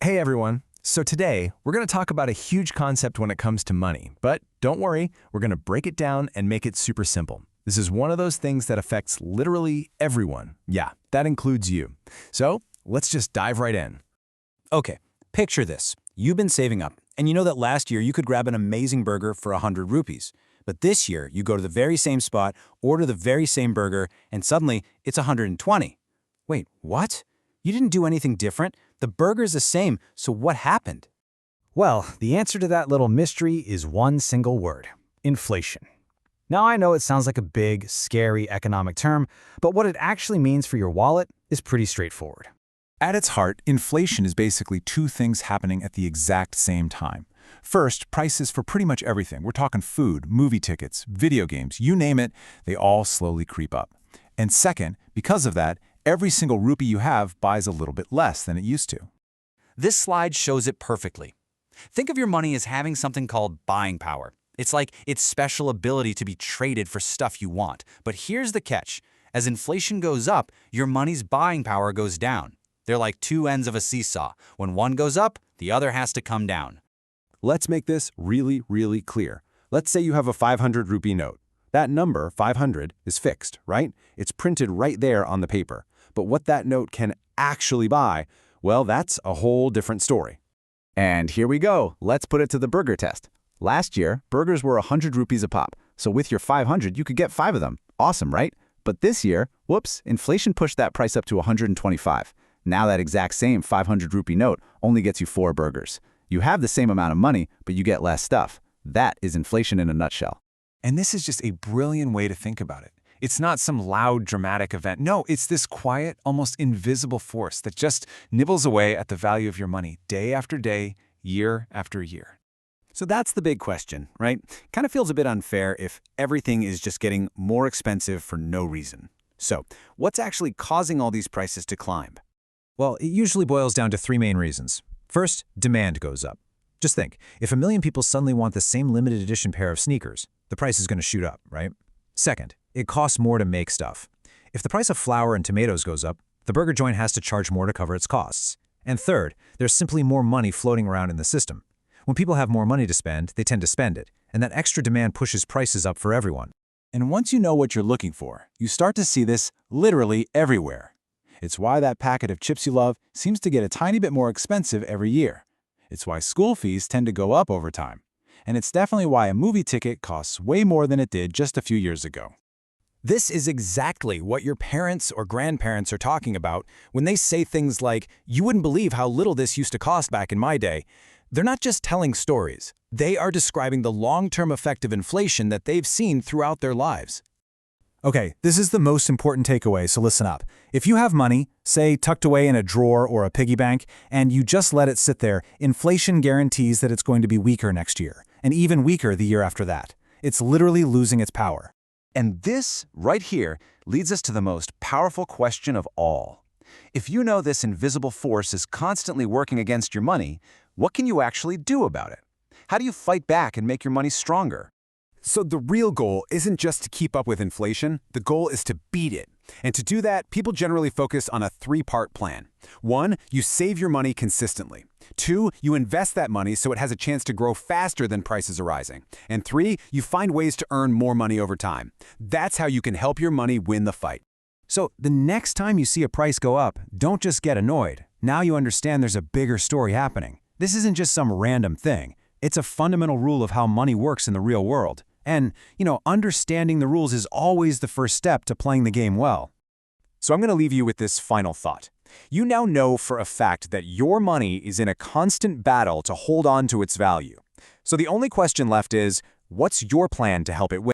Hey everyone! So today, we're going to talk about a huge concept when it comes to money. But don't worry, we're going to break it down and make it super simple. This is one of those things that affects literally everyone. Yeah, that includes you. So let's just dive right in. Okay, picture this. You've been saving up, and you know that last year you could grab an amazing burger for 100 rupees. But this year, you go to the very same spot, order the very same burger, and suddenly it's 120. Wait, what? You didn't do anything different? The burger's the same, so what happened? Well, the answer to that little mystery is one single word: inflation. Now, I know it sounds like a big, scary economic term, but what it actually means for your wallet is pretty straightforward. At its heart, inflation is basically two things happening at the exact same time. First, prices for pretty much everything. We're talking food, movie tickets, video games, you name it, they all slowly creep up. And second, because of that, every single rupee you have buys a little bit less than it used to. This slide shows it perfectly. Think of your money as having something called buying power. It's like its special ability to be traded for stuff you want. But here's the catch. As inflation goes up, your money's buying power goes down. They're like two ends of a seesaw. When one goes up, the other has to come down. Let's make this really clear. Let's say you have a 500 rupee note. That number, 500, is fixed, right? It's printed right there on the paper. But what that note can actually buy, well, that's a whole different story. And here we go. Let's put it to the burger test. Last year, burgers were 100 rupees a pop. So with your 500, you could get 5 of them. Awesome, right? But this year, whoops, inflation pushed that price up to 125. Now that exact same 500 rupee note only gets you 4 burgers. You have the same amount of money, but you get less stuff. That is inflation in a nutshell. And this is just a brilliant way to think about it. It's not some loud, dramatic event. No, it's this quiet, almost invisible force that just nibbles away at the value of your money day after day, year after year. So that's the big question, right? Kind of feels a bit unfair if everything is just getting more expensive for no reason. So what's actually causing all these prices to climb? Well, it usually boils down to 3 main reasons. First, demand goes up. Just think, if 1 million people suddenly want the same limited edition pair of sneakers, the price is going to shoot up, right? Second, it costs more to make stuff. If the price of flour and tomatoes goes up, the burger joint has to charge more to cover its costs. And third, there's simply more money floating around in the system. When people have more money to spend, they tend to spend it, and that extra demand pushes prices up for everyone. And once you know what you're looking for, you start to see this literally everywhere. It's why that packet of chips you love seems to get a tiny bit more expensive every year. It's why school fees tend to go up over time. And it's definitely why a movie ticket costs way more than it did just a few years ago. This is exactly what your parents or grandparents are talking about when they say things like, "You wouldn't believe how little this used to cost back in my day." They're not just telling stories. They are describing the long-term effect of inflation that they've seen throughout their lives. Okay, this is the most important takeaway, so listen up. If you have money, say tucked away in a drawer or a piggy bank, and you just let it sit there, inflation guarantees that it's going to be weaker next year, and even weaker the year after that. It's literally losing its power. And this, right here, leads us to the most powerful question of all. If you know this invisible force is constantly working against your money, what can you actually do about it? How do you fight back and make your money stronger? So the real goal isn't just to keep up with inflation, the goal is to beat it. And to do that, people generally focus on a 3-part plan. 1, you save your money consistently. 2, you invest that money so it has a chance to grow faster than prices are rising. And 3, you find ways to earn more money over time. That's how you can help your money win the fight. So the next time you see a price go up, don't just get annoyed. Now you understand there's a bigger story happening. This isn't just some random thing. It's a fundamental rule of how money works in the real world. And, understanding the rules is always the first step to playing the game well. So I'm going to leave you with this final thought. You now know for a fact that your money is in a constant battle to hold on to its value. So the only question left is, what's your plan to help it win?